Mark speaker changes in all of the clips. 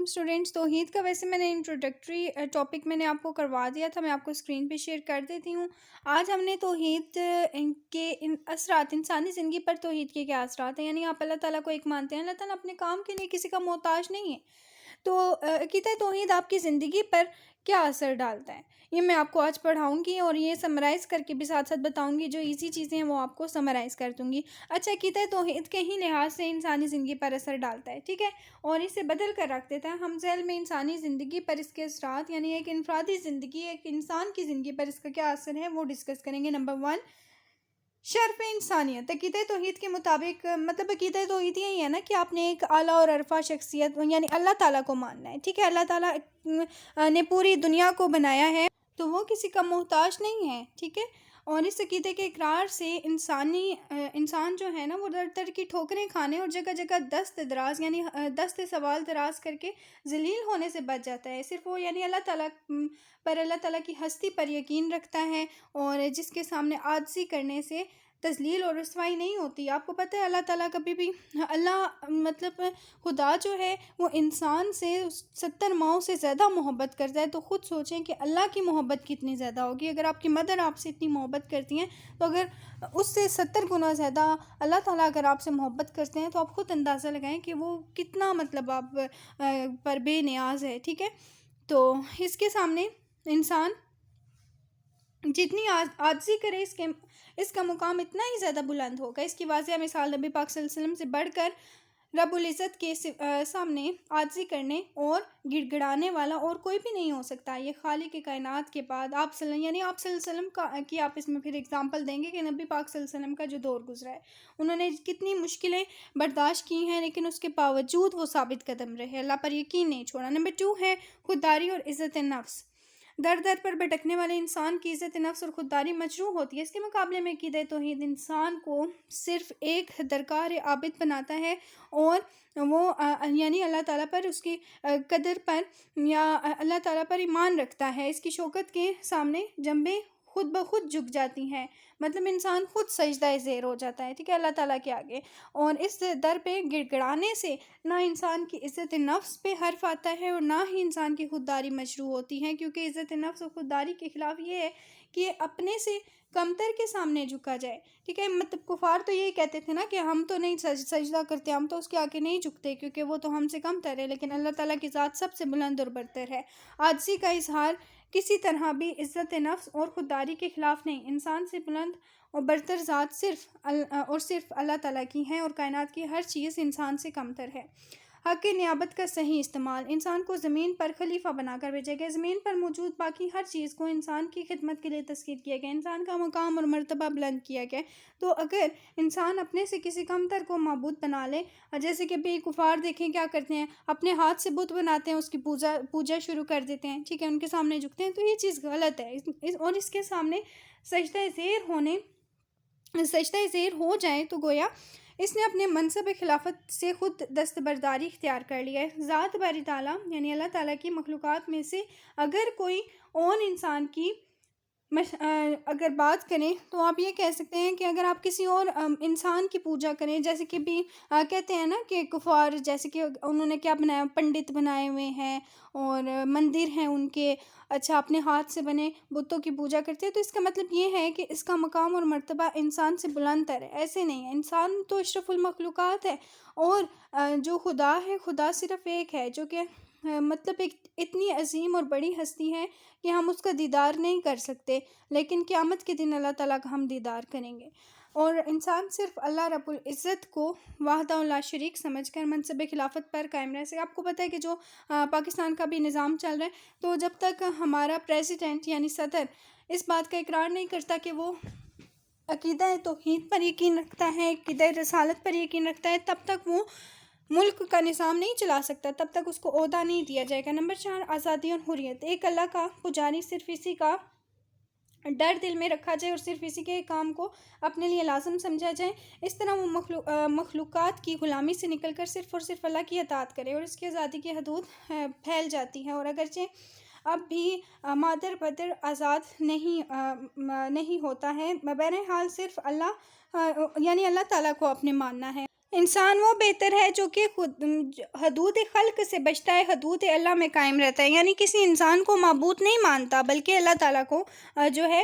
Speaker 1: علیکم اسٹوڈینٹس. توحید کا ویسے میں نے انٹروڈکٹری ٹاپک میں نے آپ کو کروا دیا تھا. میں آپ کو اسکرین پہ شیئر کر دیتی ہوں. آج ہم نے توحید کے اثرات، انسانی زندگی پر توحید کے کیا اثرات ہیں. یعنی آپ اللہ تعالیٰ کو ایک مانتے ہیں. اللہ تعالیٰ اپنے کام کے لیے کسی کا محتاج نہیں ہے. تو عقیدہ توحید آپ کی زندگی پر کیا اثر ڈالتا ہے، یہ میں آپ کو آج پڑھاؤں گی، اور یہ سمرائز کر کے بھی ساتھ ساتھ بتاؤں گی. جو ایزی چیزیں ہیں وہ آپ کو سمرائز کر دوں گی. اچھا، عقیدہ توحید کے ہی لحاظ سے انسانی زندگی پر اثر ڈالتا ہے، ٹھیک ہے، اور اسے بدل کر رکھ دیتا ہے. ہم ذیل میں انسانی زندگی پر اس کے اثرات، یعنی ایک انفرادی زندگی، ایک انسان کی زندگی پر اس کا کیا اثر ہے وہ ڈسکس کریں گے. نمبر 1، شرف انسانیت. عقیدہ توحید کے مطابق مطلب عقیدہ توحید یہی ہے نا کہ آپ نے ایک اعلیٰ اور عرفہ شخصیت یعنی اللہ تعالیٰ کو ماننا ہے، ٹھیک ہے. اللہ تعالیٰ نے پوری دنیا کو بنایا ہے تو وہ کسی کا محتاج نہیں ہے، ٹھیک ہے. اور اس عقیدے کے اقرار سے انسان جو ہے نا وہ در در کی ٹھوکریں کھانے اور جگہ جگہ دست دراز یعنی دست سوال دراز کر کے ذلیل ہونے سے بچ جاتا ہے. صرف وہ یعنی اللہ تعالیٰ کی ہستی پر یقین رکھتا ہے، اور جس کے سامنے عاجزی کرنے سے تذلیل اور رسوائی نہیں ہوتی. آپ کو پتہ ہے اللہ تعالیٰ کبھی بھی مطلب خدا جو ہے وہ انسان سے 70 ماؤں سے زیادہ محبت کرتا ہے. تو خود سوچیں کہ اللہ کی محبت کتنی زیادہ ہوگی. اگر آپ کی مدر آپ سے اتنی محبت کرتی ہیں تو اگر اس سے 70 گنا زیادہ اللہ تعالیٰ اگر آپ سے محبت کرتے ہیں تو آپ خود اندازہ لگائیں کہ وہ کتنا مطلب آپ پر بے نیاز ہے، ٹھیک ہے. تو اس کے سامنے انسان جتنی عاجزی کرے اس کا مقام اتنا ہی زیادہ بلند ہوگا. اس کی واضح مثال نبی پاک صلی اللہ علیہ وسلم سے بڑھ کر رب العزت کے سامنے عاجزی کرنے اور گڑ گڑانے والا اور کوئی بھی نہیں ہو سکتا. یہ خالق کائنات کے بعد آپ صلی اللہ علیہ وسلم کی آپ اس میں پھر اگزامپل دیں گے کہ نبی پاک صلی اللہ علیہ وسلم کا جو دور گزرا ہے انہوں نے کتنی مشکلیں برداشت کی ہیں، لیکن اس کے باوجود وہ ثابت قدم رہے، اللہ پر یقین نہیں چھوڑا. نمبر 2 ہے خودداری اور عزت نفس. در در پر بھٹکنے والے انسان کی عزت نفس اور خودداری مجروح ہوتی ہے. اس کے مقابلے میں عقیدہ توحید انسان کو صرف ایک درکار عابد بناتا ہے، اور وہ یعنی اللہ تعالیٰ پر اس کی قدر پر یا اللہ تعالیٰ پر ایمان رکھتا ہے. اس کی شوکت کے سامنے جنبیں خود بخود جھک جاتی ہیں، مطلب انسان خود سجدہ ذیل ہو جاتا ہے، ٹھیک ہے، اللہ تعالیٰ کے آگے. اور اس در پہ گڑ گڑانے سے نہ انسان کی عزت نفس پہ حرف آتا ہے اور نہ ہی انسان کی خودداری مشروع ہوتی ہے، کیونکہ عزت نفس اور خودداری کے خلاف یہ ہے کہ اپنے سے کمتر کے سامنے جھکا جائے، ٹھیک ہے. مطلب کفار تو یہی کہتے تھے نا کہ ہم تو نہیں سجدہ کرتے، ہم تو اس کے آگے نہیں جھکتے کیونکہ وہ تو ہم سے کم تر ہے، لیکن اللہ تعالیٰ کی ذات سب سے بلند اور برتر ہے. عاجزی کا اظہار کسی طرح بھی عزت نفس اور خودداری کے خلاف نہیں. انسان سے بلند اور برتر ذات صرف اللہ تعالیٰ کی ہے، اور کائنات کی ہر چیز انسان سے کمتر ہے. حق نیابت کا صحیح استعمال. انسان کو زمین پر خلیفہ بنا کر بھیجا گیا. زمین پر موجود باقی ہر چیز کو انسان کی خدمت کے لیے تسخیر کیا گیا. انسان کا مقام اور مرتبہ بلند کیا گیا. تو اگر انسان اپنے سے کسی کمتر کو معبود بنا لے، جیسے کہ بھی کفار دیکھیں کیا کرتے ہیں، اپنے ہاتھ سے بت بناتے ہیں، اس کی پوجا شروع کر دیتے ہیں، ٹھیک ہے، ان کے سامنے جھکتے ہیں، تو یہ چیز غلط ہے. اور اس کے سامنے سجدہ زیر ہو جائے تو گویا اس نے اپنے منصب خلافت سے خود دستبرداری اختیار کر لیا ہے. ذات باری تعالیٰ یعنی اللہ تعالیٰ کی مخلوقات میں سے اگر کوئی اور انسان کی اگر بات کریں تو آپ یہ کہہ سکتے ہیں کہ اگر آپ کسی اور انسان کی پوجا کریں، جیسے کہ بھی کہتے ہیں نا کہ کفار جیسے کہ انہوں نے کیا بنایا، پنڈت بنائے ہوئے ہیں اور مندر ہیں ان کے، اچھا اپنے ہاتھ سے بنے بتوں کی پوجا کرتے ہیں، تو اس کا مطلب یہ ہے کہ اس کا مقام اور مرتبہ انسان سے بلند تر ہے. ایسے نہیں ہے، انسان تو اشرف المخلوقات ہے، اور جو خدا ہے، خدا صرف ایک ہے جو کہ مطلب ایک اتنی عظیم اور بڑی ہستی ہے کہ ہم اس کا دیدار نہیں کر سکتے، لیکن قیامت کے دن اللہ تعالیٰ کا ہم دیدار کریں گے. اور انسان صرف اللہ رب العزت کو وحدہ لا شریک سمجھ کر منصب خلافت پر قائم رہ سکے. آپ کو پتہ ہے کہ جو پاکستان کا بھی نظام چل رہا ہے، تو جب تک ہمارا پریزیڈنٹ یعنی صدر اس بات کا اقرار نہیں کرتا کہ وہ عقیدہ توحید پر یقین رکھتا ہے، عقیدہ رسالت پر یقین رکھتا ہے، تب تک وہ ملک کا نظام نہیں چلا سکتا، تب تک اس کو عہدہ نہیں دیا جائے گا. نمبر 4، آزادی اور حریت. ایک اللہ کا پجاری صرف اسی کا ڈر دل میں رکھا جائے اور صرف اسی کے کام کو اپنے لیے لازم سمجھا جائے. اس طرح وہ مخلوقات کی غلامی سے نکل کر صرف اور صرف اللہ کی اطاعت کرے، اور اس کی آزادی کی حدود پھیل جاتی ہیں. اور اگرچہ اب بھی مادر بدر آزاد نہیں ہوتا ہے، بہرحال صرف اللہ یعنی اللہ تعالیٰ کو اپنے ماننا ہے. انسان وہ بہتر ہے جو کہ خود حدود خلق سے بچتا ہے، حدود اللہ میں قائم رہتا ہے، یعنی کسی انسان کو معبود نہیں مانتا بلکہ اللہ تعالیٰ کو جو ہے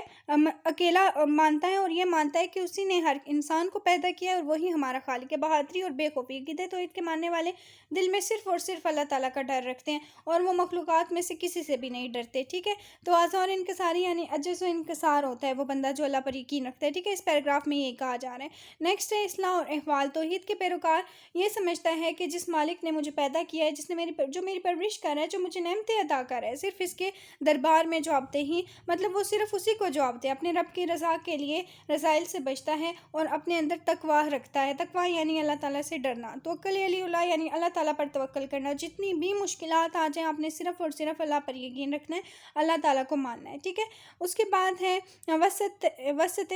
Speaker 1: اکیلا مانتا ہے، اور یہ مانتا ہے کہ اسی نے ہر انسان کو پیدا کیا ہے اور وہی ہمارا خالق ہے۔ بہادری اور بے خوفی، عقیدہ توحید کے ماننے والے دل میں صرف اور صرف اللہ تعالیٰ کا ڈر رکھتے ہیں، اور وہ مخلوقات میں سے کسی سے بھی نہیں ڈرتے، ٹھیک ہے۔ توازن اور انکساری یعنی عجز و انکسار ہوتا ہے وہ بندہ جو اللہ پر یقین رکھتا ہے، ٹھیک ہے۔ اس پیراگراف میں یہ کہا جا رہا ہے۔ نیکسٹ ہے اصلاح اور احوال۔ توحید کے پیروکار یہ سمجھتا ہے کہ جس مالک نے مجھے پیدا کیا ہے، جس نے جو میری پرورش کر رہا ہے، جو مجھے نعمتیں عطا کر رہا ہے، صرف اس کے دربار میں جواب دہی، مطلب وہ صرف اسی کو جواب دے، اپنے رب کی رضا کے لیے رذائل سے بچتا ہے اور اپنے اندر تقویٰ رکھتا ہے۔ تقویٰ یعنی اللہ تعالیٰ سے ڈرنا۔ توکل علی اللہ یعنی اللہ تعالیٰ پر توکل کرنا۔ جتنی بھی مشکلات آ جائیں، آپ نے صرف اور صرف اللہ پر یقین رکھنا ہے، اللہ تعالیٰ کو ماننا ہے، ٹھیک ہے۔ اس کے بعد ہے وسط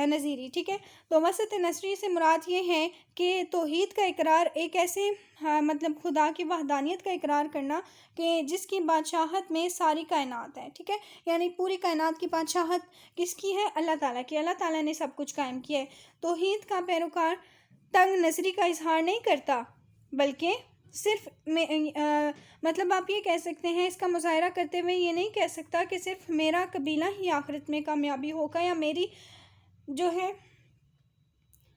Speaker 1: نظیری، ٹھیک ہے۔ تو وسط نظری سے مراد یہ ہے کہ توحید کا اقرار ایک ایسے مطلب خدا کی وحدانیت کا اقرار کرنا کہ جس کی بادشاہت میں ساری کائنات ہے، ٹھیک ہے، یعنی پوری کائنات کی بادشاہت کس کی ہے؟ اللہ تعالیٰ کی۔ اللہ تعالیٰ نے سب کچھ قائم کیا ہے۔ توحید کا پیروکار تنگ نظری کا اظہار نہیں کرتا بلکہ صرف مطلب آپ یہ کہہ سکتے ہیں، اس کا مظاہرہ کرتے ہوئے یہ نہیں کہہ سکتا کہ صرف میرا قبیلہ ہی آخرت میں کامیابی ہوگا یا میری جو ہے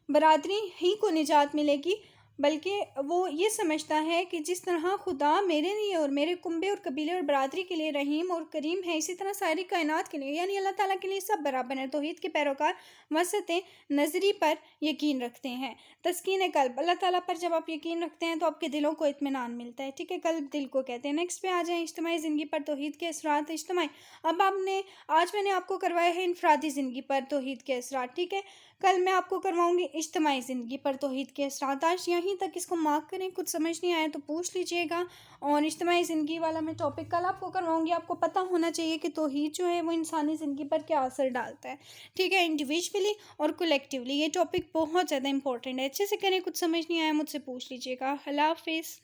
Speaker 1: برادری ہی کو نجات ملے گی، بلکہ وہ یہ سمجھتا ہے کہ جس طرح خدا میرے لیے اور میرے کنبے اور قبیلے اور برادری کے لیے رحیم اور کریم ہے، اسی طرح ساری کائنات کے لیے یعنی اللہ تعالیٰ کے لیے سب برابر ہیں۔ توحید کے پیروکار وسط نظری پر یقین رکھتے ہیں۔ تسکین قلب، اللہ تعالیٰ پر جب آپ یقین رکھتے ہیں تو آپ کے دلوں کو اطمینان ملتا ہے، ٹھیک ہے، قلب دل کو کہتے ہیں۔ نیکسٹ پہ آ جائیں اجتماعی زندگی پر توحید کے اثرات۔ اجتماعی، اب آج میں نے آپ کو کروایا ہے انفرادی زندگی پر توحید کے اثرات، ٹھیک ہے، کل میں آپ کو کرواؤں گی اجتماعی زندگی پر توحید کے اثرات۔ آج یہیں تک اس کو مارک کریں، کچھ سمجھ نہیں آیا تو پوچھ لیجئے گا، اور اجتماعی زندگی والا میں ٹاپک کل آپ کو کرواؤں گی۔ آپ کو پتہ ہونا چاہیے کہ توحید جو ہے وہ انسانی زندگی پر کیا اثر ڈالتا ہے، ٹھیک ہے، انڈیویجولی اور کولیکٹیولی۔ یہ ٹاپک بہت زیادہ امپورٹنٹ ہے، اچھے سے کریں، کچھ سمجھ نہیں آیا مجھ سے پوچھ لیجئے گا۔ اللہ حافظ۔